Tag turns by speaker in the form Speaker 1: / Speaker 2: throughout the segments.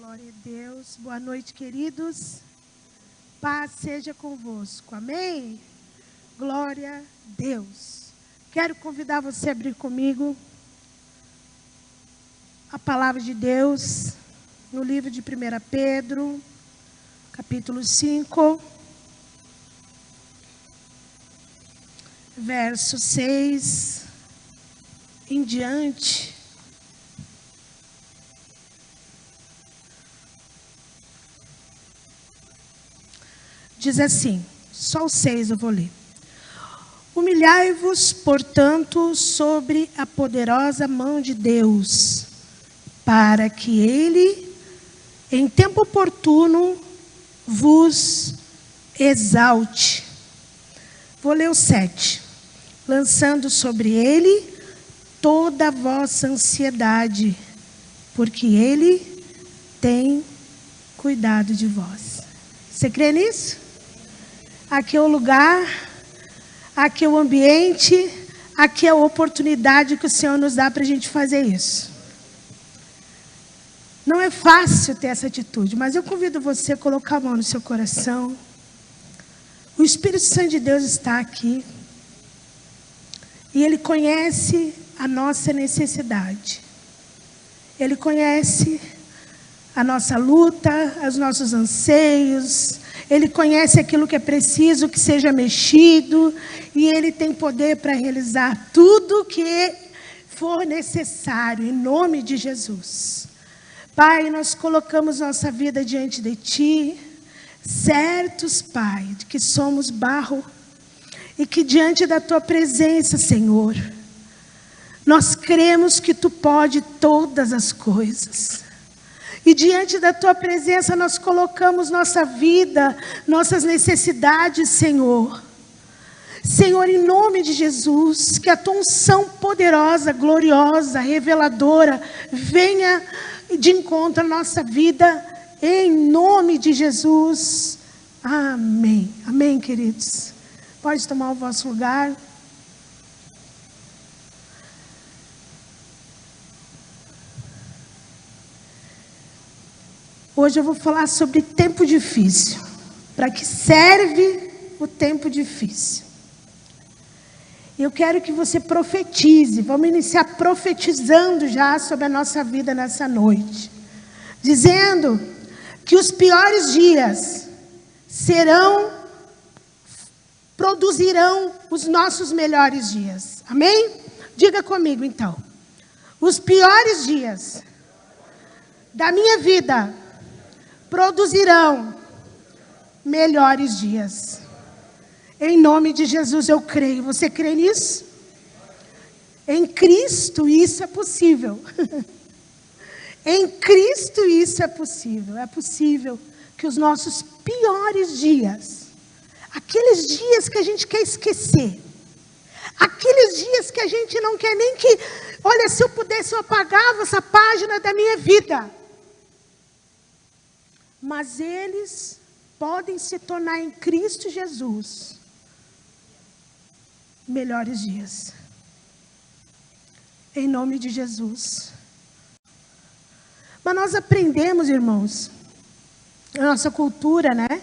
Speaker 1: Glória a Deus. Boa noite, queridos. Paz seja convosco. Amém? Glória a Deus. Quero convidar você a abrir comigo a palavra de Deus no livro de 1 Pedro, capítulo 5, verso 6 em diante. Diz assim, só o 6 eu vou ler. Humilhai-vos, portanto, sobre a poderosa mão de Deus, para que Ele, em tempo oportuno, vos exalte. Vou ler o 7. Lançando sobre Ele toda a vossa ansiedade, porque Ele tem cuidado de vós. Você crê nisso? Aqui é o lugar, aqui é o ambiente, aqui é a oportunidade que o Senhor nos dá para a gente fazer isso. Não é fácil ter essa atitude, mas eu convido você a colocar a mão no seu coração. O Espírito Santo de Deus está aqui. E Ele conhece a nossa necessidade. Ele conhece a nossa luta, os nossos anseios. Ele conhece aquilo que é preciso que seja mexido. E Ele tem poder para realizar tudo o que for necessário, em nome de Jesus. Pai, nós colocamos nossa vida diante de Ti, certos, Pai, de que somos barro. E que diante da Tua presença, Senhor, nós cremos que Tu pode todas as coisas. E diante da Tua presença nós colocamos nossa vida, nossas necessidades, Senhor. Senhor, em nome de Jesus, que a Tua unção poderosa, gloriosa, reveladora, venha de encontro à nossa vida, em nome de Jesus. Amém. Amém, queridos. Pode tomar o vosso lugar. Hoje eu vou falar sobre tempo difícil. Para que serve o tempo difícil? Eu quero que você profetize. Vamos iniciar profetizando já sobre a nossa vida nessa noite. Dizendo que os piores dias produzirão os nossos melhores dias. Amém? Diga comigo então. Os piores dias da minha vida produzirão melhores dias. Em nome de Jesus eu creio. Você crê nisso? Em Cristo isso é possível. Em Cristo isso é possível. É possível que os nossos piores dias, aqueles dias que a gente quer esquecer, aqueles dias que a gente não quer nem que, olha, se eu pudesse eu apagava essa página da minha vida. Mas eles podem se tornar em Cristo Jesus melhores dias. Em nome de Jesus. Mas nós aprendemos, irmãos, a nossa cultura, né?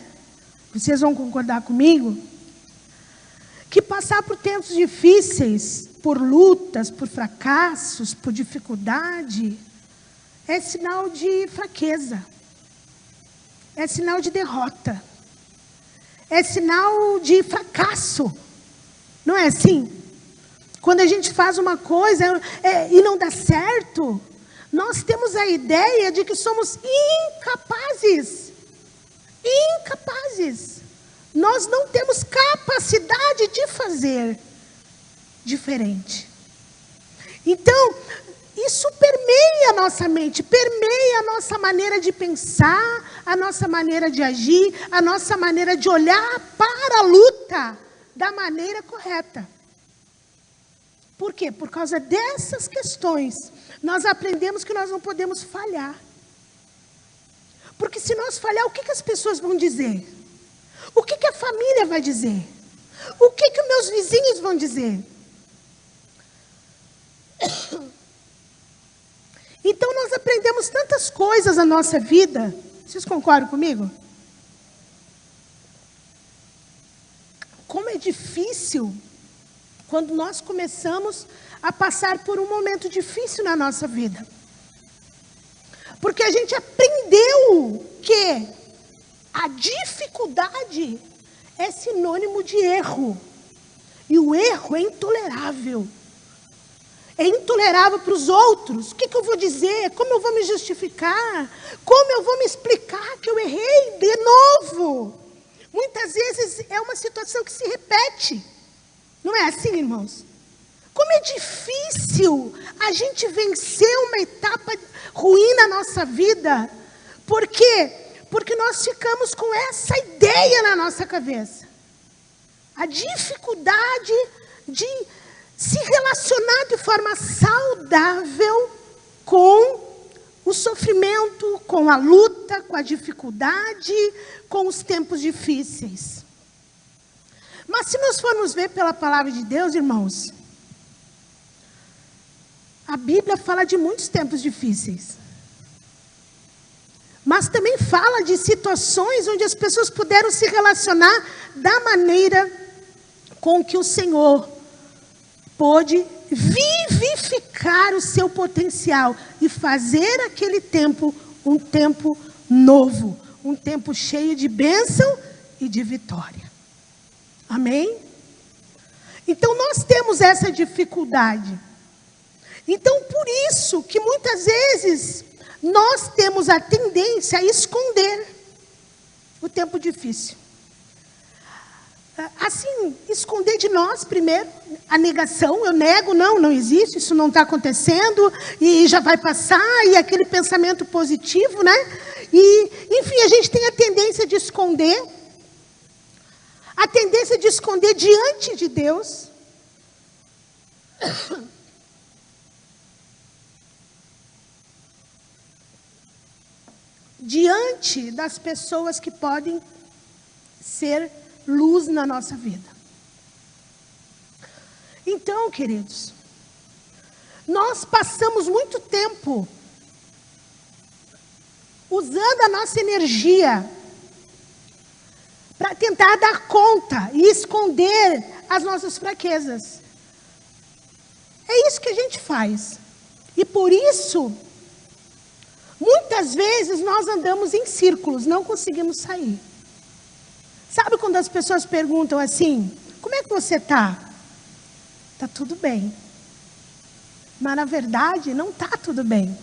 Speaker 1: Vocês vão concordar comigo? Que passar por tempos difíceis, por lutas, por fracassos, por dificuldade, é sinal de fraqueza. É sinal de derrota. É sinal de fracasso. Não é assim? Quando a gente faz uma coisa e não dá certo, nós temos a ideia de que somos incapazes. Incapazes. Nós não temos capacidade de fazer diferente. Então, isso permeia a nossa mente, permeia a nossa maneira de pensar, a nossa maneira de agir, a nossa maneira de olhar para a luta da maneira correta. Por quê? Por causa dessas questões, nós aprendemos que nós não podemos falhar. Porque se nós falhar, o que as pessoas vão dizer? O que a família vai dizer? O que os meus vizinhos vão dizer? Então nós aprendemos temos tantas coisas na nossa vida. Vocês concordam comigo? Como é difícil quando nós começamos a passar por um momento difícil na nossa vida. Porque a gente aprendeu que a dificuldade é sinônimo de erro. E o erro é intolerável. É intolerável para os outros. O que eu vou dizer? Como eu vou me justificar? Como eu vou me explicar que eu errei de novo? Muitas vezes é uma situação que se repete. Não é assim, irmãos? Como é difícil a gente vencer uma etapa ruim na nossa vida. Por quê? Porque nós ficamos com essa ideia na nossa cabeça. A dificuldade de se relacionar de forma saudável com o sofrimento, com a luta, com a dificuldade, com os tempos difíceis. Mas se nós formos ver pela palavra de Deus, irmãos, a Bíblia fala de muitos tempos difíceis. Mas também fala de situações onde as pessoas puderam se relacionar da maneira com que o Senhor pôde vivificar o seu potencial e fazer aquele tempo um tempo novo, um tempo cheio de bênção e de vitória. Amém? Então nós temos essa dificuldade. Então por isso que muitas vezes nós temos a tendência a esconder o tempo difícil. Assim, esconder de nós primeiro, a negação, eu nego, não existe, isso não está acontecendo, e já vai passar, e aquele pensamento positivo, né? E, enfim, a gente tem a tendência de esconder, diante de Deus. Diante das pessoas que podem ser luz na nossa vida. Então, queridos, nós passamos muito tempo usando a nossa energia para tentar dar conta e esconder as nossas fraquezas. É isso que a gente faz. E por isso, muitas vezes nós andamos em círculos, não conseguimos sair. Sabe quando as pessoas perguntam assim, como é que você está? Está tudo bem. Mas na verdade não está tudo bem.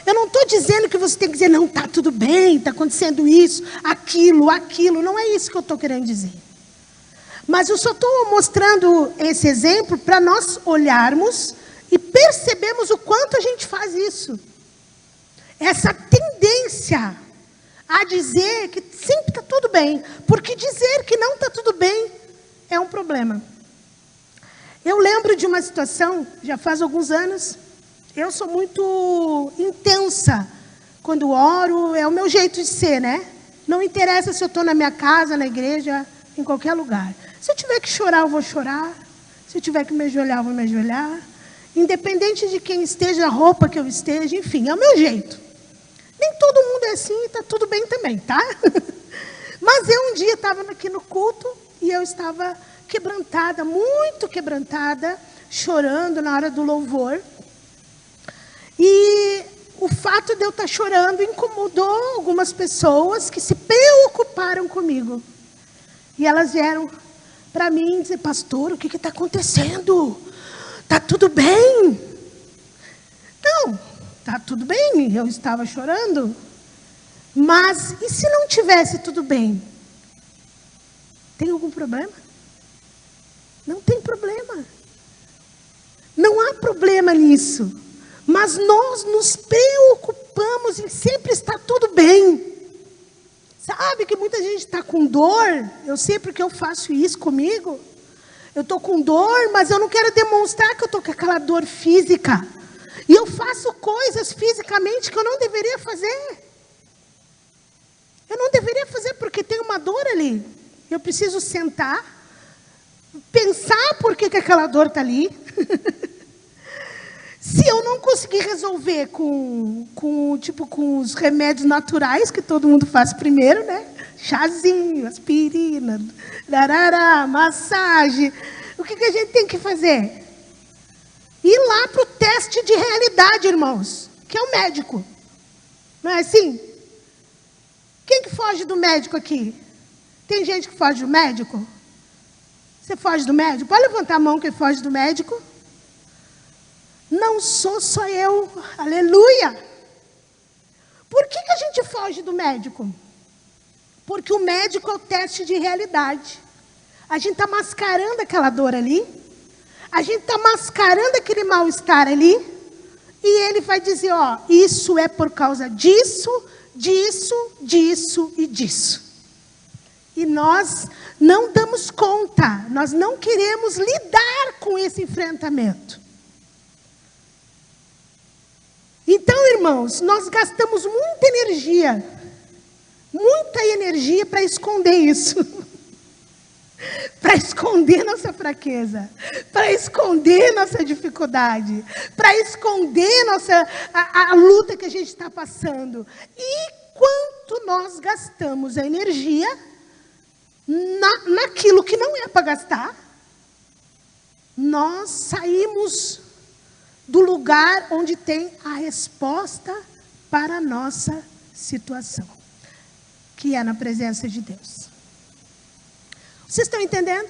Speaker 1: Eu não estou dizendo que você tem que dizer, não, está tudo bem, está acontecendo isso, aquilo. Não é isso que eu estou querendo dizer. Mas eu só estou mostrando esse exemplo para nós olharmos e percebermos o quanto a gente faz isso. Essa tendência a dizer que sempre está tudo bem, porque dizer que não está tudo bem é um problema. Eu lembro de uma situação, já faz alguns anos, eu sou muito intensa quando oro, é o meu jeito de ser, né? Não interessa se eu estou na minha casa, na igreja, em qualquer lugar. Se eu tiver que chorar, eu vou chorar. Se eu tiver que me ajoelhar, eu vou me ajoelhar. Independente de quem esteja, a roupa que eu esteja, enfim, é o meu jeito. Nem todo mundo é assim e está tudo bem também, tá? Mas eu um dia estava aqui no culto e eu estava quebrantada, muito quebrantada, chorando na hora do louvor. E o fato de eu estar chorando incomodou algumas pessoas que se preocuparam comigo. E elas vieram para mim dizer, pastor, o que está acontecendo? Está tudo bem? Não, está tudo bem, eu estava chorando. Mas e se não tivesse tudo bem? Tem algum problema? Não tem problema. Não há problema nisso. Mas nós nos preocupamos em sempre estar tudo bem. Sabe que muita gente está com dor? Eu sei porque eu faço isso comigo. Eu estou com dor, mas eu não quero demonstrar que eu estou com aquela dor física. E eu faço coisas fisicamente que eu não deveria fazer. Eu não deveria fazer porque tem uma dor ali. Eu preciso sentar, pensar por que aquela dor está ali. Se eu não consegui resolver com os remédios naturais, que todo mundo faz primeiro, né? Chazinho, aspirina, darará, massagem. O que a gente tem que fazer? Ir lá para o teste de realidade, irmãos, que é o médico. Não é assim? Quem que foge do médico aqui? Tem gente que foge do médico? Você foge do médico? Pode levantar a mão quem foge do médico. Não sou só eu. Aleluia! Por que a gente foge do médico? Porque o médico é o teste de realidade. A gente está mascarando aquela dor ali. A gente está mascarando aquele mal-estar ali. E ele vai dizer, ó, isso é por causa disso, disso, disso e disso. E nós não damos conta, nós não queremos lidar com esse enfrentamento. Então, irmãos, nós gastamos muita energia para esconder isso. Para esconder nossa fraqueza, para esconder nossa dificuldade, para esconder a luta que a gente está passando. E quanto nós gastamos a energia naquilo que não é para gastar, nós saímos do lugar onde tem a resposta para a nossa situação, que é na presença de Deus. Vocês estão entendendo?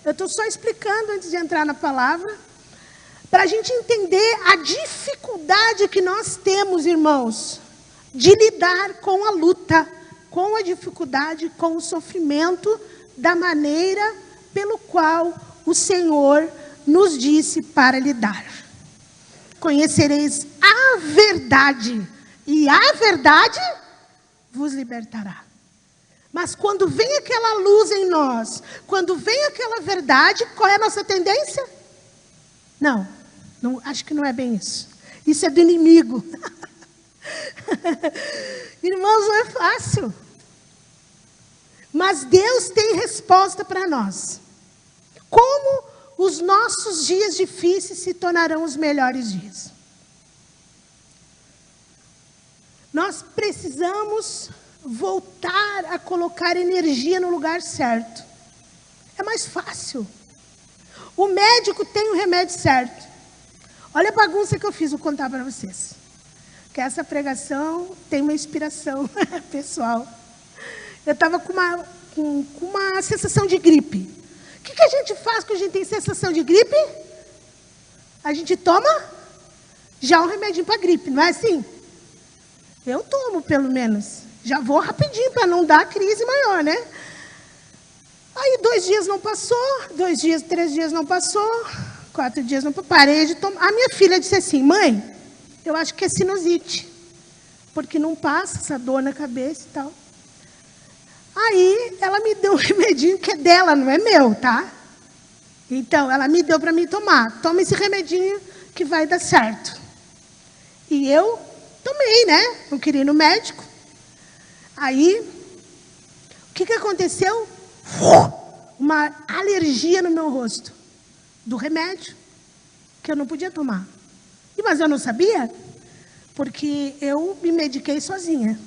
Speaker 1: Eu estou só explicando antes de entrar na palavra, para a gente entender a dificuldade que nós temos, irmãos, de lidar com a luta, com a dificuldade, com o sofrimento, da maneira pelo qual o Senhor nos disse para lidar. Conhecereis a verdade, e a verdade vos libertará. Mas quando vem aquela luz em nós, quando vem aquela verdade, qual é a nossa tendência? Não, acho que não é bem isso. Isso é do inimigo. Irmãos, não é fácil. Mas Deus tem resposta para nós. Como os nossos dias difíceis se tornarão os melhores dias? Nós precisamos voltar a colocar energia no lugar certo. É mais fácil. O médico tem o remédio certo. Olha a bagunça que eu fiz, vou contar para vocês. Que essa pregação tem uma inspiração pessoal. Eu estava com uma sensação de gripe. O que a gente faz quando a gente tem sensação de gripe? A gente toma já um remedinho para gripe, não é assim? Eu tomo, pelo menos. Já vou rapidinho para não dar crise maior, né? Aí 2 dias não passou, 2 dias, 3 dias não passou, 4 dias não passou, parei de tomar. A minha filha disse assim, mãe, eu acho que é sinusite, porque não passa essa dor na cabeça e tal. Aí ela me deu um remedinho que é dela, não é meu, tá? Então, ela me deu para mim tomar. Toma esse remedinho que vai dar certo. E eu tomei, né? Não queria ir no médico. Aí, o que aconteceu? Uma alergia no meu rosto. Do remédio, que eu não podia tomar. Mas eu não sabia, porque eu me mediquei sozinha.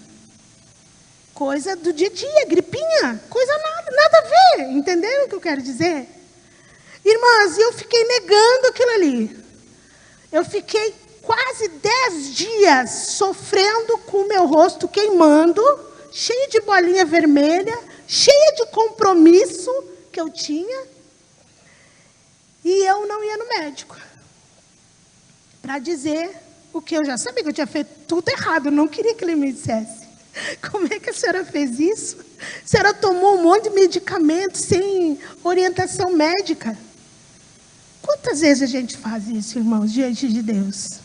Speaker 1: Coisa do dia a dia, gripinha, coisa nada a ver. Entenderam o que eu quero dizer? Irmãs, eu fiquei negando aquilo ali. Eu fiquei quase 10 dias sofrendo com o meu rosto queimando, cheio de bolinha vermelha, cheia de compromisso que eu tinha. E eu não ia no médico. Para dizer o que eu já sabia, que eu tinha feito tudo errado. Eu não queria que ele me dissesse. Como é que a senhora fez isso? A senhora tomou um monte de medicamento sem orientação médica. Quantas vezes a gente faz isso, irmãos, diante de Deus?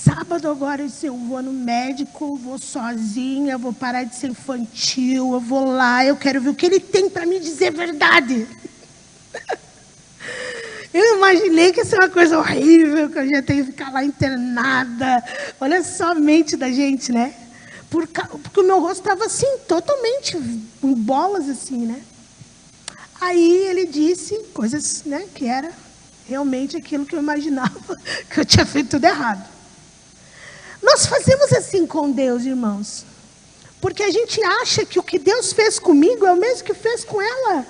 Speaker 1: Sábado agora eu vou no médico, vou sozinha, vou parar de ser infantil, eu vou lá, eu quero ver o que ele tem para me dizer verdade. Eu imaginei que isso é uma coisa horrível, que eu já tenho que ficar lá internada. Olha só a mente da gente, né? Porque o meu rosto estava assim, totalmente em bolas assim, né? Aí ele disse coisas, né, que era realmente aquilo que eu imaginava, que eu tinha feito tudo errado. Nós fazemos assim com Deus, irmãos, porque a gente acha que o que Deus fez comigo é o mesmo que fez com ela.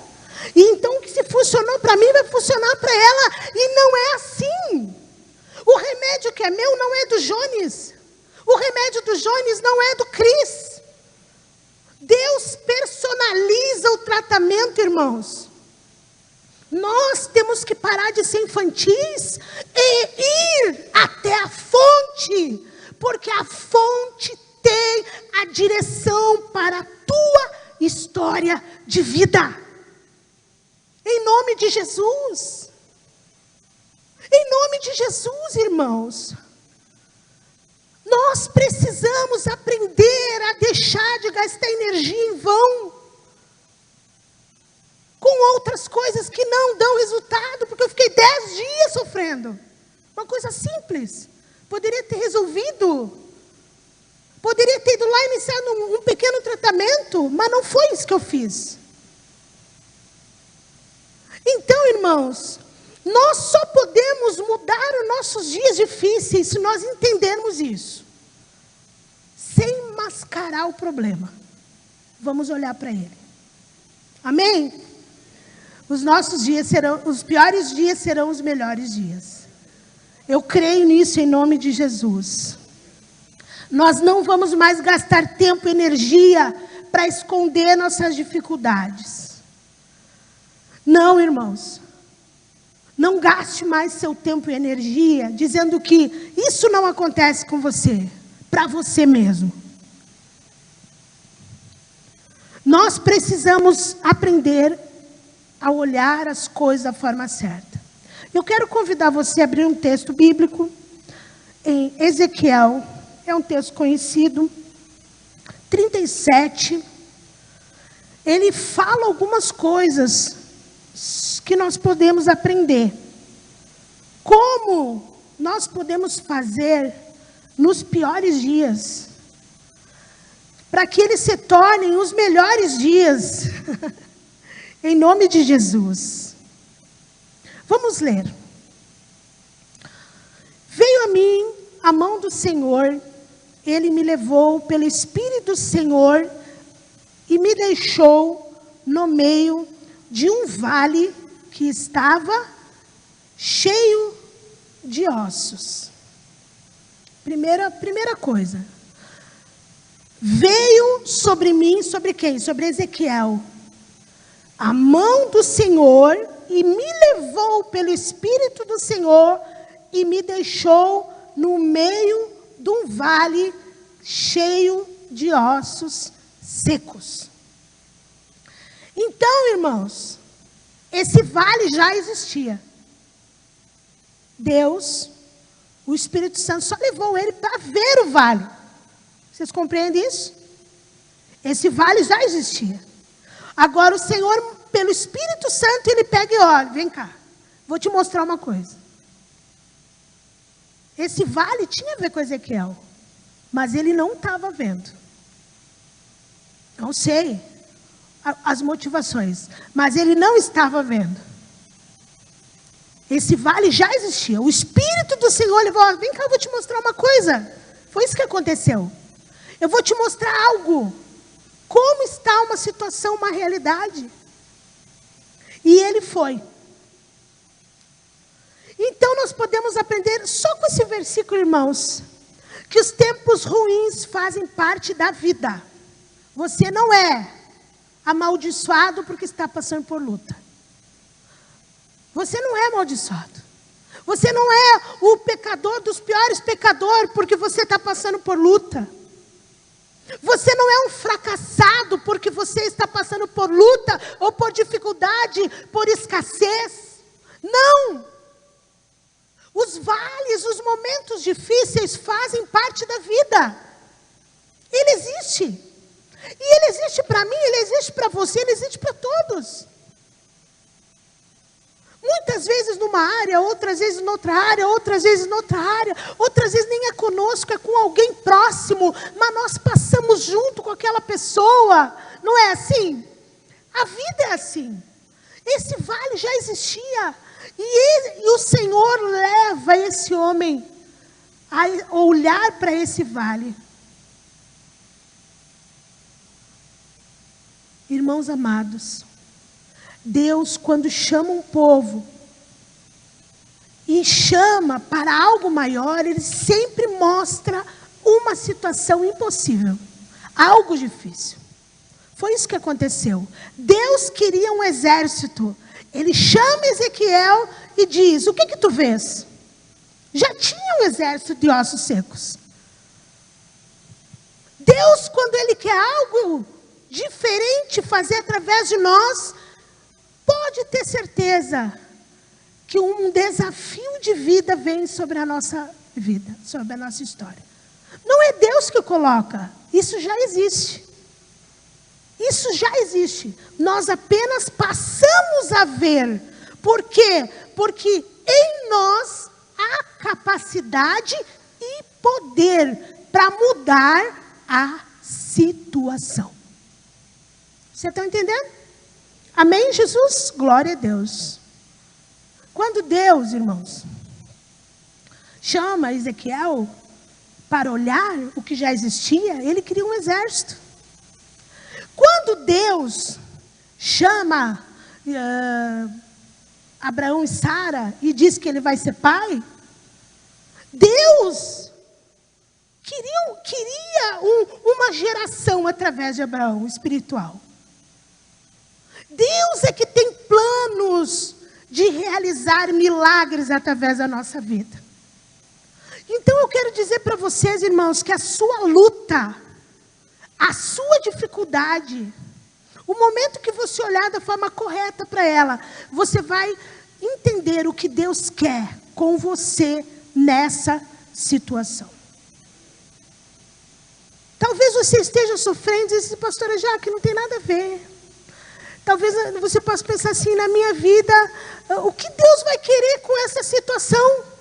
Speaker 1: E então, que se funcionou para mim, vai funcionar para ela. E não é assim. O remédio que é meu não é do Jones. O remédio do Jones não é do Cris. Deus personaliza o tratamento, irmãos. Nós temos que parar de ser infantis e ir até a fonte. Porque a fonte tem a direção para a tua história de vida. Em nome de Jesus. Em nome de Jesus, irmãos. Nós precisamos aprender a deixar de gastar energia em vão com outras coisas que não dão resultado, porque eu fiquei 10 dias sofrendo. Uma coisa simples. Poderia ter resolvido. Poderia ter ido lá e iniciado um pequeno tratamento, mas não foi isso que eu fiz. Então, irmãos, nós só podemos mudar os nossos dias difíceis se nós entendermos isso. Sem mascarar o problema. Vamos olhar para ele. Amém? Os nossos dias serão, os piores dias serão os melhores dias. Eu creio nisso em nome de Jesus. Nós não vamos mais gastar tempo e energia para esconder nossas dificuldades. Não, irmãos. Não gaste mais seu tempo e energia dizendo que isso não acontece com você, para você mesmo. Nós precisamos aprender a olhar as coisas da forma certa. Eu quero convidar você a abrir um texto bíblico em Ezequiel, é um texto conhecido, 37. Ele fala algumas coisas que nós podemos aprender. Como nós podemos fazer nos piores dias, para que eles se tornem os melhores dias. Em nome de Jesus. Vamos ler. Veio a mim a mão do Senhor, ele me levou pelo Espírito do Senhor e me deixou no meio de um vale que estava cheio de ossos. Primeira coisa. Veio sobre mim, sobre quem? Sobre Ezequiel. A mão do Senhor e me levou pelo Espírito do Senhor e me deixou no meio de um vale cheio de ossos secos. Então, irmãos, esse vale já existia. Deus, o Espírito Santo só levou ele para ver o vale. Vocês compreendem isso? Esse vale já existia. Agora o Senhor, pelo Espírito Santo, ele pega e olha, vem cá, vou te mostrar uma coisa. Esse vale tinha a ver com Ezequiel, mas ele não estava vendo. Não sei as motivações, mas ele não estava vendo. Esse vale já existia. O Espírito do Senhor levou, vem cá, eu vou te mostrar uma coisa. Foi isso que aconteceu. Eu vou te mostrar algo. Como está uma situação, uma realidade. E ele foi. Então nós podemos aprender só com esse versículo, irmãos, que os tempos ruins fazem parte da vida. Você não é amaldiçoado porque está passando por luta. Você não é amaldiçoado. Você não é o pecador dos piores pecadores porque você está passando por luta. Você não é um fracassado porque você está passando por luta ou por dificuldade, por escassez. Não! Os vales, os momentos difíceis fazem parte da vida. Ele existe. E ele existe para mim, ele existe para você, ele existe para todos. Muitas vezes numa área, outras vezes noutra área, outras vezes noutra área, outras vezes nem é conosco, é com alguém próximo, mas nós passamos junto com aquela pessoa. Não é assim? A vida é assim. Esse vale já existia. E o Senhor leva esse homem a olhar para esse vale, irmãos amados, Deus, quando chama um povo e chama para algo maior, Ele sempre mostra uma situação impossível, algo difícil. Foi isso que aconteceu. Deus queria um exército. Ele chama Ezequiel e diz: o que tu vês? Já tinha um exército de ossos secos. Deus, quando Ele quer algo diferente fazer através de nós, pode ter certeza que um desafio de vida vem sobre a nossa vida, sobre a nossa história. Não é Deus que coloca, isso já existe. Isso já existe. Nós apenas passamos a ver. Por quê? Porque em nós há capacidade e poder para mudar a situação. Você está entendendo? Amém, Jesus? Glória a Deus. Quando Deus, irmãos, chama Ezequiel para olhar o que já existia, Ele cria um exército. Quando Deus chama Abraão e Sara e diz que ele vai ser pai, Deus queria uma geração através de Abraão espiritual. Deus é que tem planos de realizar milagres através da nossa vida. Então eu quero dizer para vocês, irmãos, que a sua luta, a sua dificuldade, o momento que você olhar da forma correta para ela, você vai entender o que Deus quer com você nessa situação. Talvez você esteja sofrendo e diz: pastora Jaque, não tem nada a ver. Talvez você possa pensar assim: na minha vida, o que Deus vai querer com essa situação?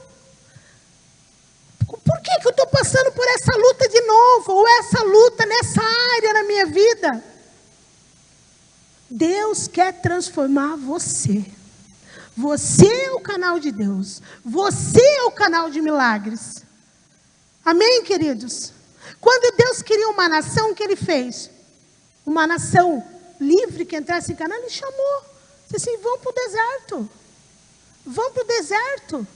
Speaker 1: Por que eu estou passando por essa luta de novo? Ou essa luta nessa área na minha vida? Deus quer transformar você. Você é o canal de Deus. Você é o canal de milagres. Amém, queridos? Quando Deus queria uma nação, o que Ele fez? Uma nação livre que entrasse em Canaã, Ele chamou. Disse assim: vão para o deserto. Vão para o deserto.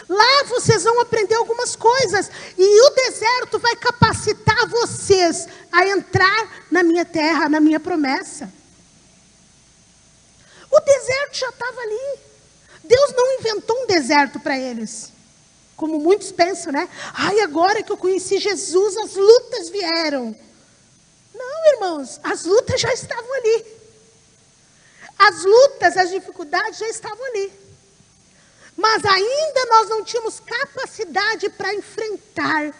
Speaker 1: Lá vocês vão aprender algumas coisas. E o deserto vai capacitar vocês a entrar na minha terra, na minha promessa. O deserto já estava ali. Deus não inventou um deserto para eles. Como muitos pensam, né? Ai, agora que eu conheci Jesus, as lutas vieram. Não, irmãos, as lutas já estavam ali. As lutas, as dificuldades já estavam ali. Mas ainda nós não tínhamos capacidade para enfrentar,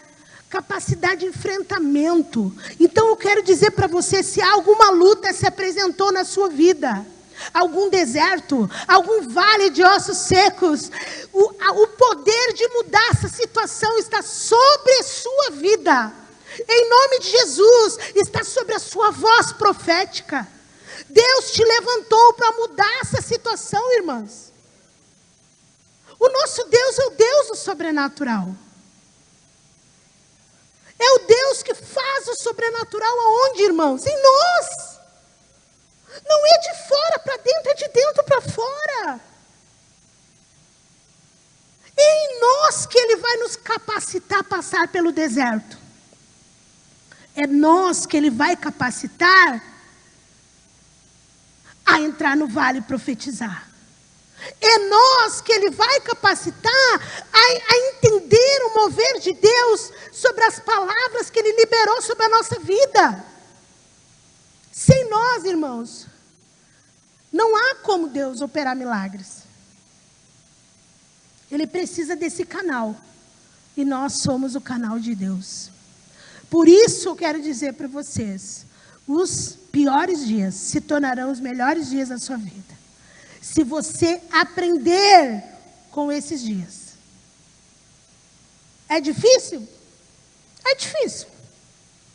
Speaker 1: capacidade de enfrentamento. Então eu quero dizer para você, se alguma luta se apresentou na sua vida, algum deserto, algum vale de ossos secos, o poder de mudar essa situação está sobre a sua vida. Em nome de Jesus, está sobre a sua voz profética. Deus te levantou para mudar essa situação, irmãs. O nosso Deus é o Deus do sobrenatural. É o Deus que faz o sobrenatural aonde, irmãos? Em nós. Não é de fora para dentro, é de dentro para fora. É em nós que Ele vai nos capacitar a passar pelo deserto. É nós que Ele vai capacitar a entrar no vale e profetizar. É nós que Ele vai capacitar a entender o mover de Deus sobre as palavras que Ele liberou sobre a nossa vida. Sem nós, irmãos, não há como Deus operar milagres. Ele precisa desse canal. E nós somos o canal de Deus. Por isso eu quero dizer para vocês, os piores dias se tornarão os melhores dias da sua vida. Se você aprender com esses dias. É difícil? É difícil.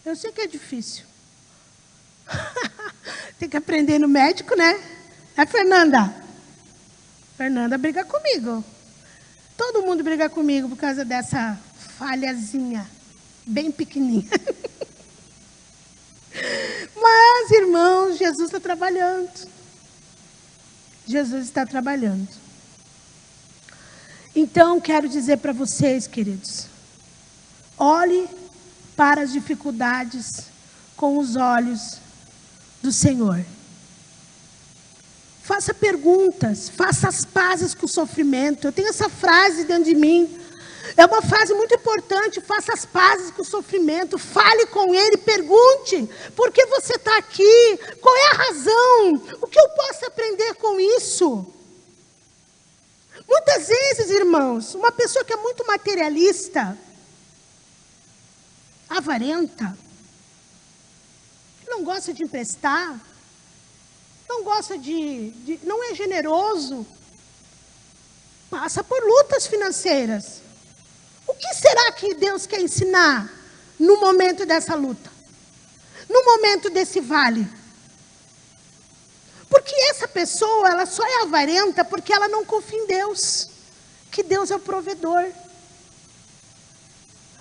Speaker 1: Eu sei que é difícil. Tem que aprender no médico, né? É, Fernanda? Fernanda briga comigo. Todo mundo briga comigo por causa dessa falhazinha, bem pequenininha. Mas, irmãos, Jesus está trabalhando. Jesus está trabalhando. Então, quero dizer para vocês, queridos, olhe para as dificuldades com os olhos do Senhor. Faça perguntas, faça as pazes com o sofrimento. Eu tenho essa frase dentro de mim. É uma frase muito importante. Faça as pazes com o sofrimento. Fale com ele, pergunte. Por que você está aqui? Qual é a razão? O que eu posso aprender com isso? Muitas vezes, irmãos, uma pessoa que é muito materialista, avarenta, não gosta de emprestar, não gosta não é generoso, passa por lutas financeiras. O que será que Deus quer ensinar no momento dessa luta? No momento desse vale? Porque essa pessoa, ela só é avarenta porque ela não confia em Deus, que Deus é o provedor.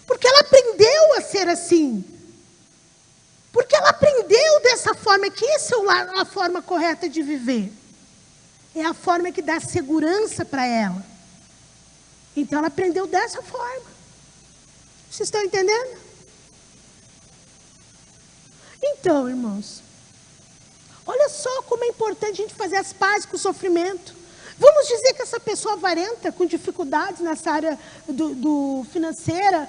Speaker 1: Porque ela aprendeu a ser assim. Porque ela aprendeu dessa forma, que essa é a forma correta de viver. É a forma que dá segurança para ela. Então ela aprendeu dessa forma. Vocês estão entendendo? Então, irmãos, olha só como é importante a gente fazer as pazes com o sofrimento. Vamos dizer que essa pessoa avarenta, com dificuldades nessa área do financeira,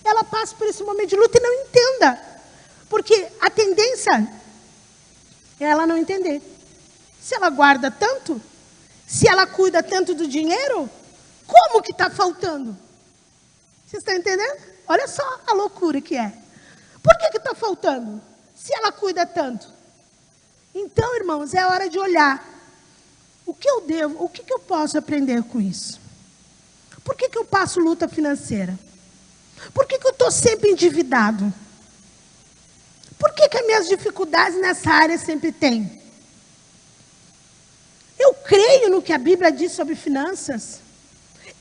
Speaker 1: ela passa por esse momento de luta e não entenda. Porque a tendência é ela não entender. Se ela guarda tanto, se ela cuida tanto do dinheiro, como que está faltando? Vocês estão entendendo? Olha só a loucura que é. Por que está faltando? Se ela cuida tanto. Então, irmãos, é hora de olhar. O que eu devo, o que eu posso aprender com isso? Por que eu passo luta financeira? Por que eu estou sempre endividado? Por que as minhas dificuldades nessa área sempre tem? Eu creio no que a Bíblia diz sobre finanças.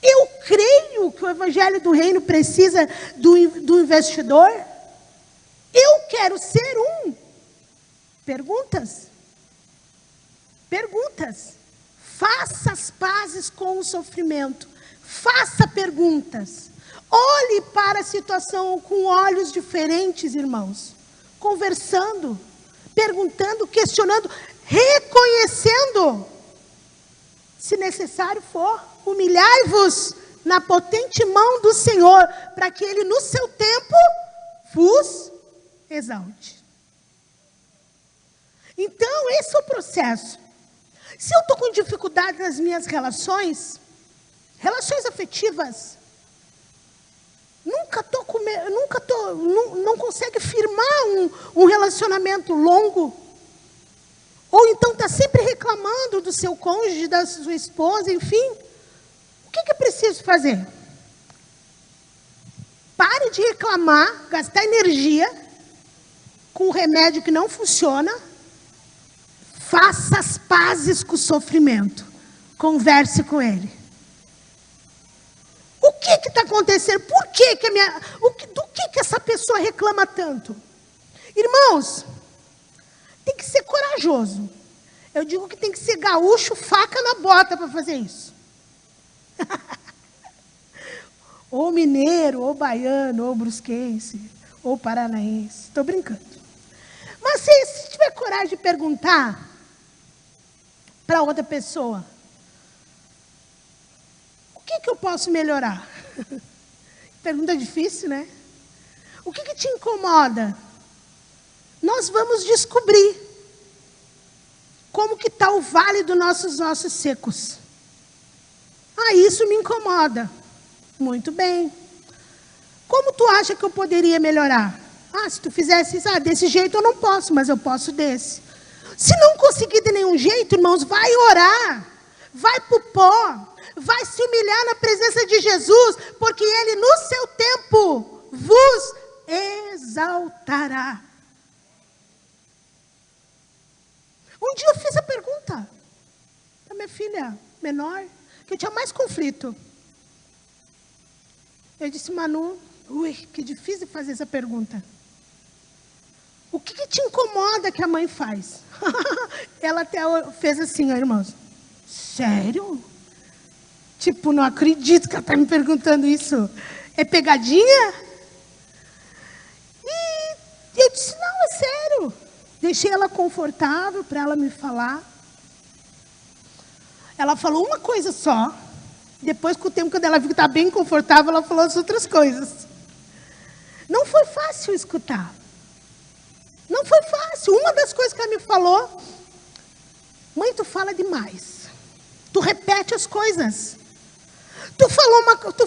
Speaker 1: Eu creio que o Evangelho do Reino precisa do investidor. Eu quero ser um. Perguntas? Perguntas. Faça as pazes com o sofrimento. Faça perguntas. Olhe para a situação com olhos diferentes, irmãos. Conversando, perguntando, questionando, reconhecendo. Se necessário for, humilhai-vos na potente mão do Senhor, para que Ele no seu tempo vos exalte. Então, esse é o processo. Se eu estou com dificuldade nas minhas relações afetivas, não consegue firmar um relacionamento longo, ou então está sempre reclamando do seu cônjuge, da sua esposa, enfim, o que é preciso fazer? Pare de reclamar, gastar energia com um remédio que não funciona. Faça as pazes com o sofrimento. Converse com ele. O que está acontecendo? Por que do que essa pessoa reclama tanto? Irmãos, tem que ser corajoso. Eu digo que tem que ser gaúcho, faca na bota para fazer isso. Ou mineiro, ou baiano, ou brusquense, ou paranaense. Estou brincando. Mas se tiver coragem de perguntar para outra pessoa, o que eu posso melhorar? Pergunta difícil, né? O que te incomoda? Nós vamos descobrir como que está o vale dos nossos ossos secos. Ah, isso me incomoda. Muito bem. Como tu acha que eu poderia melhorar? Ah, se tu fizesse isso, desse jeito eu não posso, mas eu posso desse. Se não conseguir de nenhum jeito, irmãos, vai orar. Vai para o pó. Vai se humilhar na presença de Jesus, porque Ele no seu tempo vos exaltará. Um dia eu fiz a pergunta para minha filha menor, que eu tinha mais conflito. Eu disse, Manu, que difícil fazer essa pergunta. O que te incomoda que a mãe faz? Ela até fez assim, ó, irmãos. Sério? Tipo, não acredito que ela está me perguntando isso. É pegadinha? E eu disse, não, é sério. Deixei ela confortável para ela me falar. Ela falou uma coisa só. Depois, com o tempo, quando ela viu que está bem confortável, ela falou as outras coisas. Não foi fácil escutar. Não foi fácil. Uma das coisas que ela me falou, mãe, tu fala demais. Tu repete as coisas. Tu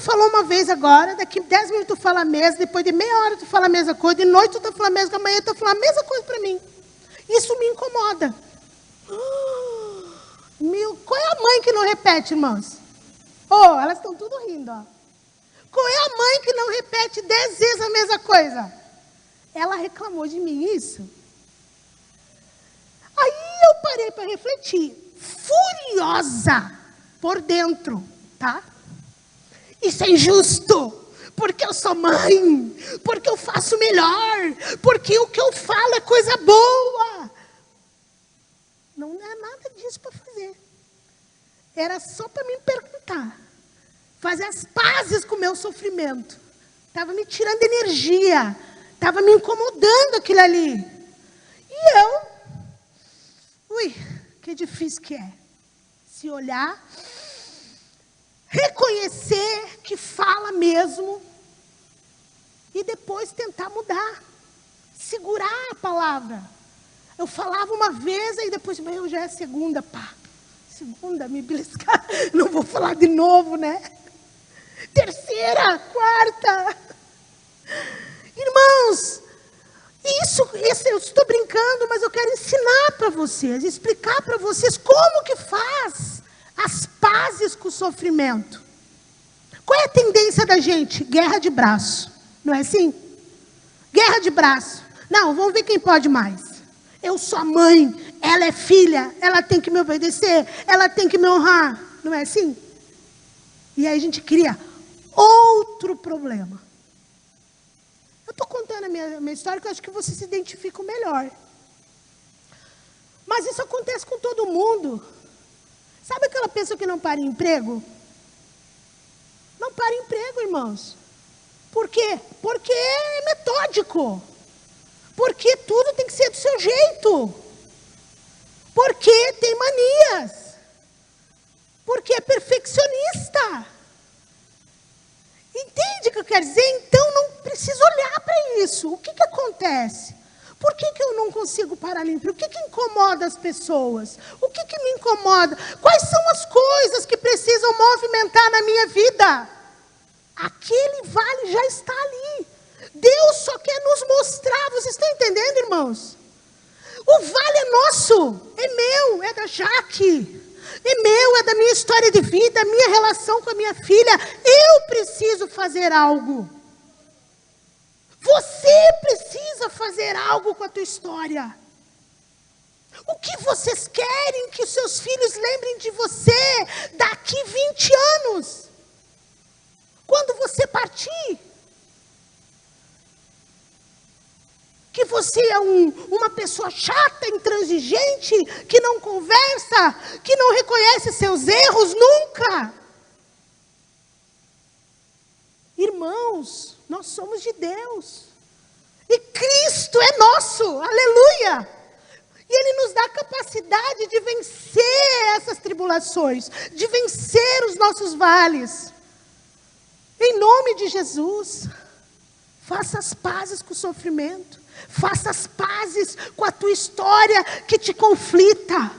Speaker 1: falou uma vez agora, daqui 10 minutos tu fala a mesma, depois de meia hora tu fala a mesma coisa, de noite tu tá falando a mesma, amanhã tu fala a mesma coisa para mim. Isso me incomoda. Qual é a mãe que não repete, irmãos? Elas estão tudo rindo, ó. Qual é a mãe que não repete 10 vezes a mesma coisa? Ela reclamou de mim isso. Aí eu parei para refletir, furiosa por dentro, tá? Isso é injusto, porque eu sou mãe, porque eu faço melhor, porque o que eu falo é coisa boa. Não é nada disso para fazer. Era só para me perguntar, fazer as pazes com o meu sofrimento. Estava me tirando energia, estava me incomodando aquilo ali. E eu, que difícil que é. Se olhar, reconhecer que fala mesmo e depois tentar mudar, segurar a palavra. Eu falava uma vez e depois, já é a segunda, segunda, me beliscar, não vou falar de novo, né? Terceira, quarta. Irmãos, eu estou brincando, mas eu quero ensinar para vocês, explicar para vocês como que faz as pazes com o sofrimento. Qual é a tendência da gente? Guerra de braço, não é assim? Guerra de braço. Não, vamos ver quem pode mais. Eu sou a mãe, ela é filha, ela tem que me obedecer, ela tem que me honrar. Não é assim? E aí a gente cria outro problema. Eu estou contando a minha história que eu acho que vocês se identificam melhor. Mas isso acontece com todo mundo. Sabe aquela pessoa que não para em emprego? Não para em emprego, irmãos. Por quê? Porque é metódico. Porque tudo tem que ser do seu jeito. Porque tem manias. Porque é perfeccionista. Entende o que eu quero dizer? Então não preciso olhar para isso. O que acontece? Por que eu não consigo parar em emprego? O que incomoda as pessoas? O que me incomoda? Quais são as coisas que precisam movimentar na minha vida? Aquele vale já está ali. Deus só quer nos mostrar. Vocês estão entendendo, irmãos? O vale é nosso, é meu, é da Jaque, é meu, é da minha história de vida, minha relação com a minha filha. Eu preciso fazer algo. Você precisa fazer algo com a tua história. O que vocês querem que os seus filhos lembrem de você daqui 20 anos? Quando você partir? Que você é uma pessoa chata, intransigente, que não conversa, que não reconhece seus erros nunca. Irmãos, nós somos de Deus. E Cristo é nosso, aleluia. E Ele nos dá a capacidade de vencer essas tribulações, de vencer os nossos vales. Em nome de Jesus, faça as pazes com o sofrimento. Faça as pazes com a tua história que te conflita.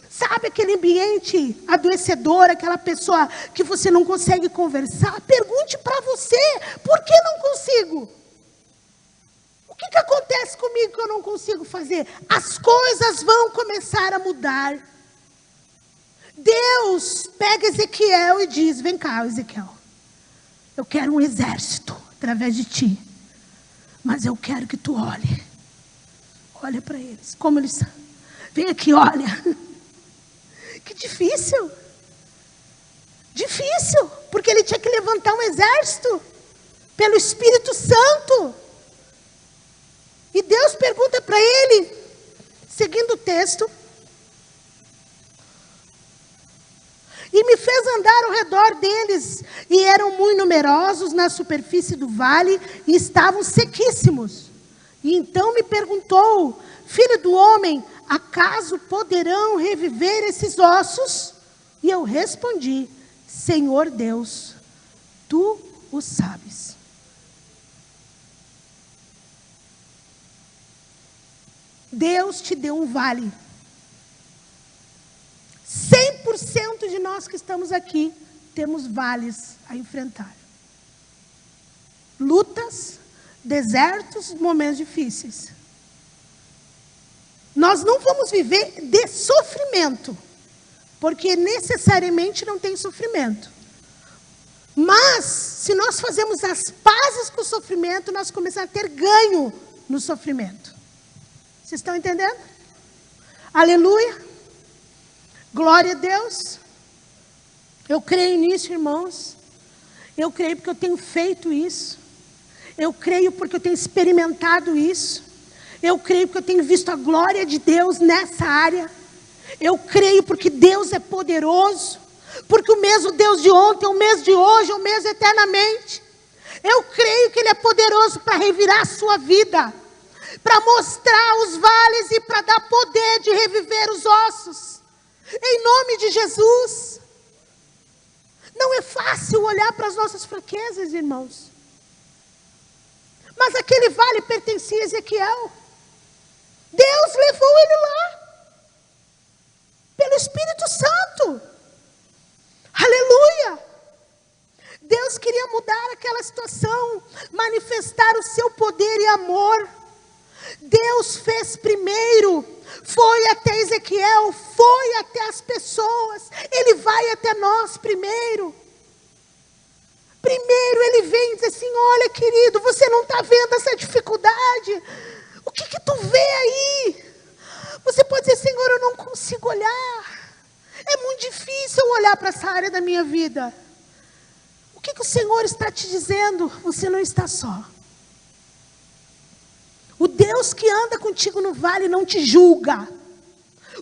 Speaker 1: Sabe aquele ambiente adoecedor, aquela pessoa que você não consegue conversar? Pergunte para você, por que não consigo? O que acontece comigo que eu não consigo fazer? As coisas vão começar a mudar. Deus pega Ezequiel e diz, vem cá, Ezequiel, eu quero um exército através de ti. Mas eu quero que tu olhe. Olha para eles. Como eles são. Vem aqui, olha. Que difícil. Difícil. Porque ele tinha que levantar levantar um exército pelo Espírito Santo. E Deus pergunta para ele, seguindo o texto, e me fez andar ao redor deles, e eram muito numerosos na superfície do vale, e estavam sequíssimos. E então me perguntou, filho do homem, acaso poderão reviver esses ossos? E eu respondi, Senhor Deus, tu o sabes. Deus te deu um vale. 100% de nós que estamos aqui temos vales a enfrentar. Lutas, desertos, momentos difíceis. Nós não vamos viver de sofrimento, porque necessariamente não tem sofrimento. Mas, se nós fazemos as pazes com o sofrimento, nós começamos a ter ganho no sofrimento. Vocês estão entendendo? Aleluia. Glória a Deus. Eu creio nisso, irmãos. Eu creio porque eu tenho feito isso. Eu creio porque eu tenho experimentado isso. Eu creio porque eu tenho visto a glória de Deus nessa área. Eu creio porque Deus é poderoso. Porque o mesmo Deus de ontem, o mesmo de hoje, o mesmo eternamente. Eu creio que Ele é poderoso para revirar a sua vida. Para mostrar os vales e para dar poder de reviver os ossos. Em nome de Jesus. Não é fácil olhar para as nossas fraquezas, irmãos. Mas aquele vale pertencia a Ezequiel. Deus levou ele lá. Pelo Espírito Santo. Aleluia. Deus queria mudar aquela situação. Manifestar o seu poder e amor. Deus fez primeiro. Foi até Ezequiel. Foi até as pessoas. Ele vai até nós primeiro. Primeiro ele vem e diz assim, olha querido, você não está vendo essa dificuldade? O que tu vê aí? Você pode dizer, Senhor, eu não consigo olhar. É muito difícil eu olhar para essa área da minha vida. O que o Senhor está te dizendo? Você não está só. O Deus que anda contigo no vale não te julga.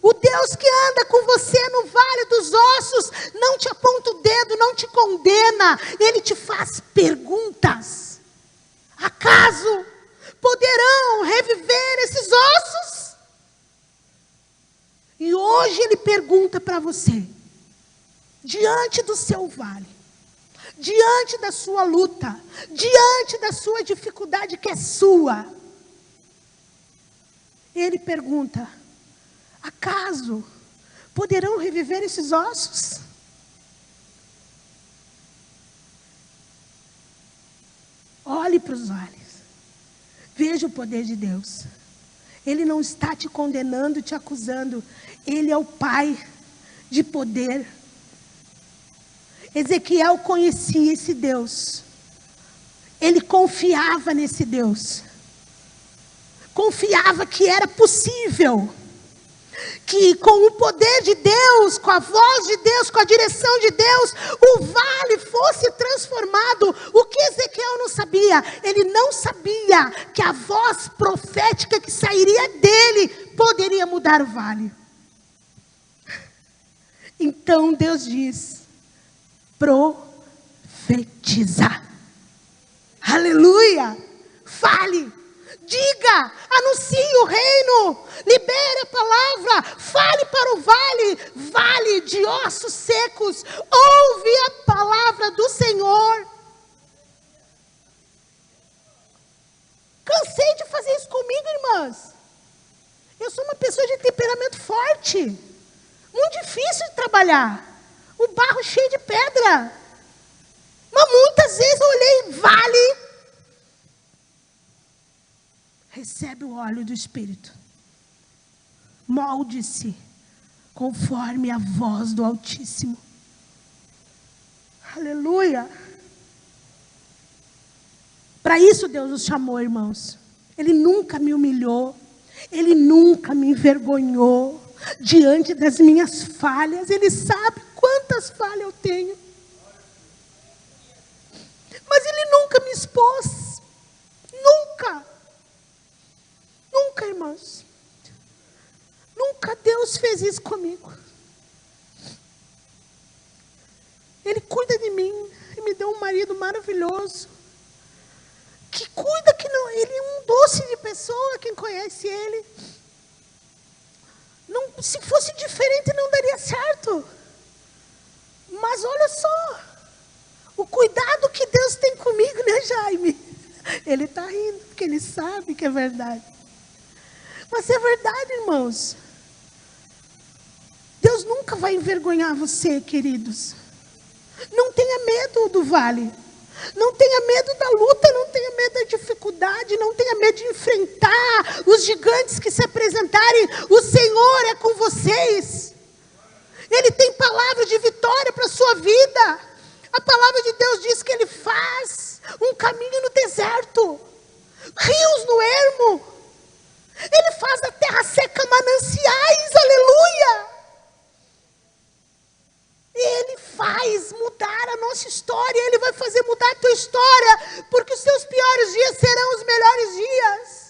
Speaker 1: O Deus que anda com você no vale dos ossos não te aponta o dedo, não te condena. Ele te faz perguntas. Acaso poderão reviver esses ossos? E hoje Ele pergunta para você, diante do seu vale, diante da sua luta, diante da sua dificuldade que é sua, Ele pergunta, acaso poderão reviver esses ossos? Olhe para os vales. Veja o poder de Deus. Ele não está te condenando, te acusando. Ele é o Pai de poder. Ezequiel conhecia esse Deus. Ele confiava nesse Deus. Confiava que era possível. Que com o poder de Deus, com a voz de Deus, com a direção de Deus, o vale fosse transformado. O que Ezequiel não sabia? Ele não sabia que a voz profética que sairia dele poderia mudar o vale. Então Deus diz, profetiza. Aleluia! Fale! Diga, anuncie o reino, libere a palavra, fale para o vale, vale de ossos secos, ouve a palavra do Senhor. Cansei de fazer isso comigo, irmãs. Eu sou uma pessoa de temperamento forte, muito difícil de trabalhar, o barro cheio de pedra. Mas muitas vezes eu olhei, vale. Recebe o óleo do Espírito. Molde-se conforme a voz do Altíssimo. Aleluia. Para isso Deus nos chamou, irmãos. Ele nunca me humilhou. Ele nunca me envergonhou diante das minhas falhas. Ele sabe quantas falhas eu tenho. fez isso comigo. Ele cuida de mim e me deu um marido maravilhoso. Que cuida, que não, ele é um doce de pessoa, quem conhece ele. Não, se fosse diferente não daria certo. Mas olha só, o cuidado que Deus tem comigo, né, Jaime? Ele está rindo, porque ele sabe que é verdade. Mas é verdade, irmãos. Deus nunca vai envergonhar você, queridos. Não tenha medo do vale. Não tenha medo da luta, não tenha medo da dificuldade, não tenha medo de enfrentar os gigantes que se apresentarem. O Senhor é com vocês. Ele tem palavra de vitória para a sua vida. A palavra de Deus diz que Ele faz um caminho no deserto, rios no ermo. Ele faz a terra seca mananciais, aleluia. Ele faz mudar a nossa história, Ele vai fazer mudar a tua história, porque os seus piores dias serão os melhores dias.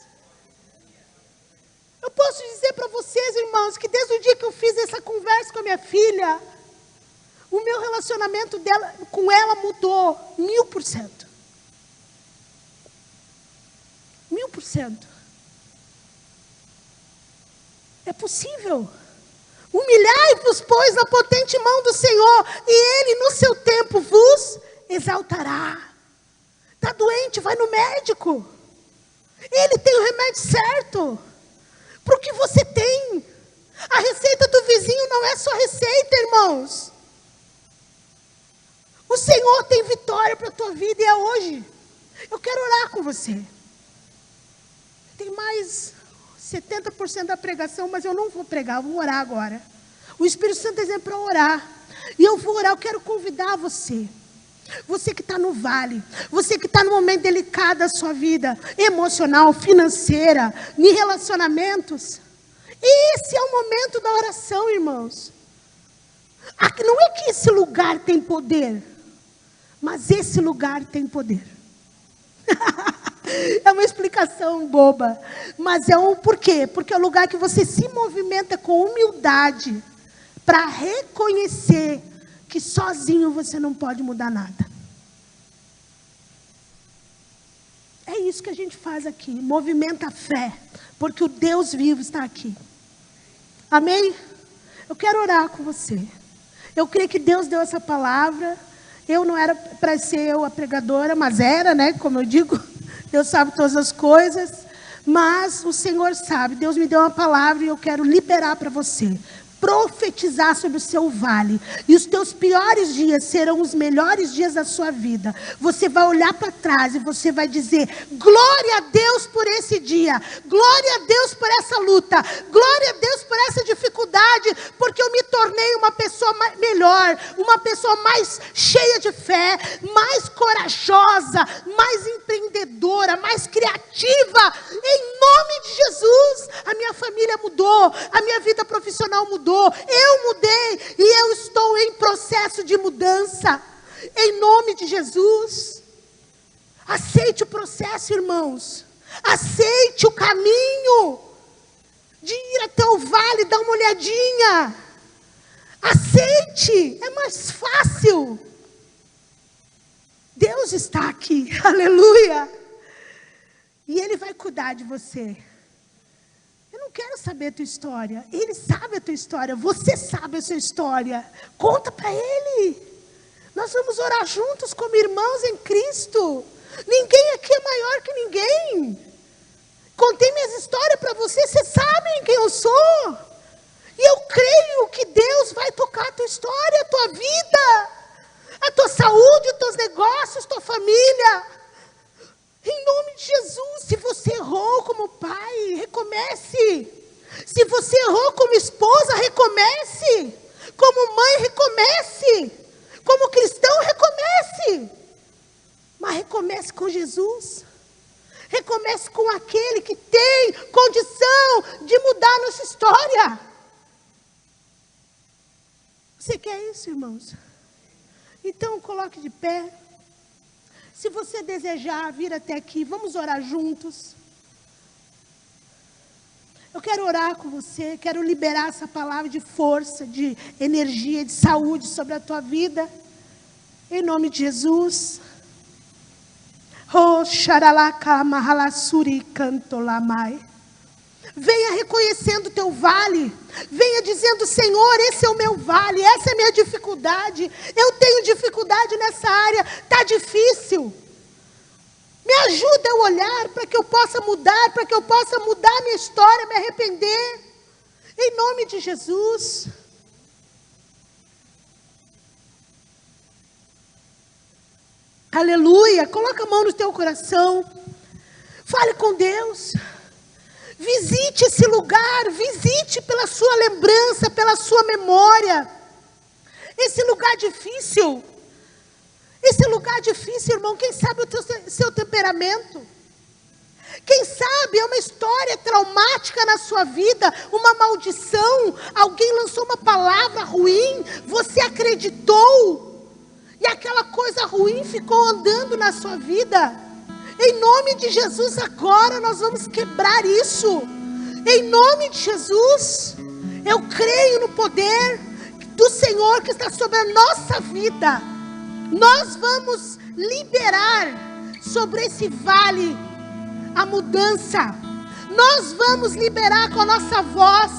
Speaker 1: Eu posso dizer para vocês, irmãos, que desde o dia que eu fiz essa conversa com a minha filha, o meu relacionamento com ela mudou 1000%. 1000%. É possível. Humilhai-vos, pois, na potente mão do Senhor, e Ele, no seu tempo, vos exaltará. Está doente, vai no médico. Ele tem o remédio certo para o que você tem. A receita do vizinho não é só receita, irmãos. O Senhor tem vitória para a tua vida e é hoje. Eu quero orar com você. Tem mais 70% da pregação, mas eu não vou pregar, eu vou orar agora. O Espírito Santo é exemplo para orar. E eu vou orar, eu quero convidar você. Você que está no vale, você que está no momento delicado da sua vida, emocional, financeira, em relacionamentos. Esse é o momento da oração, irmãos. Aqui, não é que esse lugar tem poder, mas esse lugar tem poder. É uma explicação boba, mas é um porquê. Porque é o lugar que você se movimenta com humildade para reconhecer que sozinho você não pode mudar nada. É isso que a gente faz aqui, movimenta a fé, porque o Deus vivo está aqui. Amém? Eu quero orar com você. Eu creio que Deus deu essa palavra. Eu não era para ser eu a pregadora, mas era, né? Como eu digo, Deus sabe todas as coisas. Mas o Senhor sabe, Deus me deu uma palavra e eu quero liberar para você. Profetizar sobre o seu vale. E os teus piores dias serão os melhores dias da sua vida. Você vai olhar para trás e você vai dizer: glória a Deus por esse dia. Glória a Deus por essa luta. Glória a Deus por essa dificuldade. Porque eu me tornei uma pessoa melhor. Uma pessoa mais cheia de fé. Mais corajosa. Mais empreendedora. Mais criativa. Em nome de Jesus. A minha família mudou. A minha vida profissional mudou. Eu mudei e eu estou em processo de mudança. Em nome de Jesus. Aceite o processo, irmãos. Aceite o caminho de ir até o vale, dar uma olhadinha. Aceite, é mais fácil. Deus está aqui, aleluia. E Ele vai cuidar de você. Eu não quero saber a tua história. Ele sabe a tua história. Você sabe a sua história. Conta para Ele. Nós vamos orar juntos como irmãos em Cristo. Ninguém aqui é maior que ninguém. Contei minhas histórias para você. Vocês sabem quem eu sou. E eu creio que Deus vai tocar a tua história, a tua vida, a tua saúde, os teus negócios, tua família. Em nome de Jesus. Se você errou como pai, recomece. Se você errou como esposa, recomece. Como mãe, recomece. Como cristão, recomece. Mas recomece com Jesus. Recomece com aquele que tem condição de mudar a nossa história. Você quer isso, irmãos? Então coloque de pé. Se você desejar vir até aqui, vamos orar juntos. Eu quero orar com você, quero liberar essa palavra de força, de energia, de saúde sobre a tua vida. Em nome de Jesus. Oh, xaralaca mahalassuri cantolamai. Venha reconhecendo o teu vale. Venha dizendo: Senhor, esse é o meu vale, essa é a minha dificuldade. Eu tenho dificuldade nessa área, está difícil. Me ajuda a olhar para que eu possa mudar, para que eu possa mudar a minha história, me arrepender. Em nome de Jesus. Aleluia. Coloca a mão no teu coração. Fale com Deus. Visite esse lugar. Visite pela sua lembrança, pela sua memória. Esse lugar difícil. Esse lugar difícil, irmão. Quem sabe o seu temperamento. Quem sabe é uma história traumática na sua vida. Uma maldição. Alguém lançou uma palavra ruim. Você acreditou. E aquela coisa ruim ficou andando na sua vida. Em nome de Jesus, agora nós vamos quebrar isso. Em nome de Jesus, eu creio no poder do Senhor que está sobre a nossa vida. Nós vamos liberar sobre esse vale a mudança. Nós vamos liberar com a nossa voz,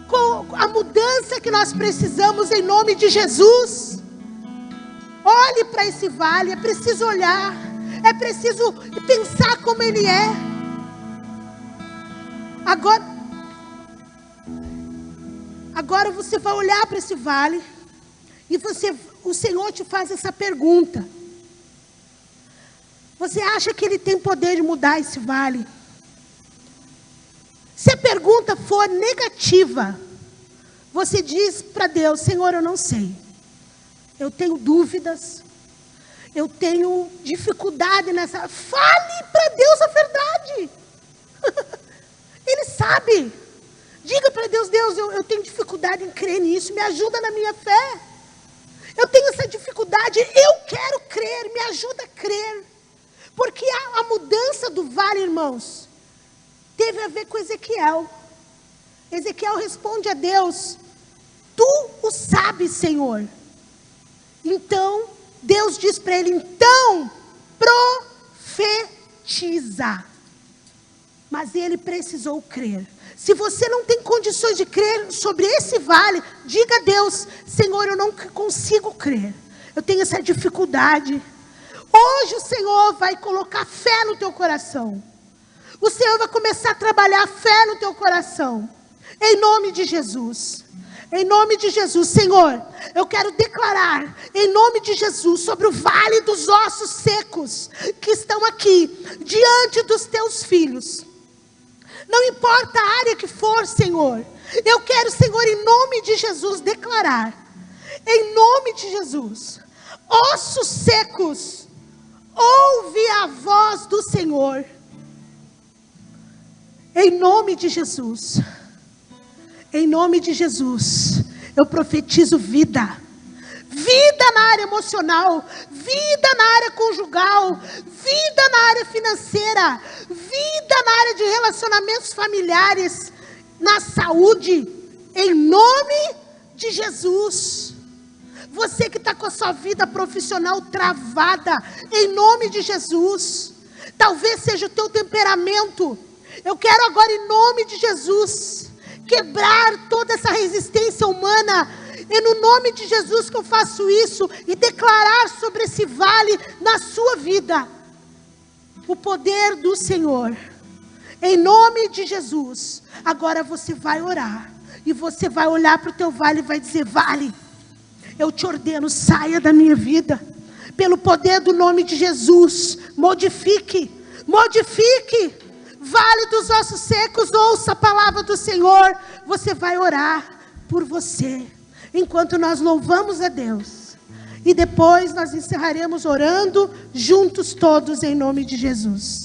Speaker 1: com a mudança que nós precisamos em nome de Jesus. Olhe para esse vale, é preciso olhar, é preciso pensar como ele é. Agora você vai olhar para esse vale e o Senhor te faz essa pergunta. Você acha que ele tem poder de mudar esse vale? Se a pergunta for negativa, você diz para Deus: Senhor, eu não sei. Eu tenho dúvidas. Eu tenho dificuldade nessa. Fale para Deus a verdade. Ele sabe. Diga para Deus: Deus, eu tenho dificuldade em crer nisso. Me ajuda na minha fé. Eu tenho essa dificuldade. Eu quero crer. Me ajuda a crer. Porque a mudança do vale, irmãos, teve a ver com Ezequiel. Ezequiel responde a Deus: Tu o sabes, Senhor. Então, Deus diz para ele: então, profetiza. Mas ele precisou crer. Se você não tem condições de crer sobre esse vale, diga a Deus: Senhor, eu não consigo crer. Eu tenho essa dificuldade. Hoje o Senhor vai colocar fé no teu coração. O Senhor vai começar a trabalhar a fé no teu coração. Em nome de Jesus. Em nome de Jesus, Senhor, eu quero declarar, em nome de Jesus, sobre o vale dos ossos secos, que estão aqui, diante dos teus filhos. Não importa a área que for, Senhor, eu quero, Senhor, em nome de Jesus, declarar, em nome de Jesus, ossos secos, ouve a voz do Senhor. Em nome de Jesus. Em nome de Jesus, eu profetizo vida. Vida na área emocional, vida na área conjugal, vida na área financeira, vida na área de relacionamentos familiares, na saúde, em nome de Jesus. Você que está com a sua vida profissional travada, em nome de Jesus. Talvez seja o teu temperamento. Eu quero agora, em nome de Jesus, quebrar toda essa resistência humana. É no nome de Jesus que eu faço isso e declarar sobre esse vale na sua vida o poder do Senhor. Em nome de Jesus. Agora você vai orar e você vai olhar para o teu vale e vai dizer: vale, eu te ordeno, saia da minha vida. Pelo poder do nome de Jesus, modifique. Vale dos ossos secos, ouça a palavra do Senhor. Você vai orar por você, enquanto nós louvamos a Deus. E depois nós encerraremos orando juntos todos em nome de Jesus.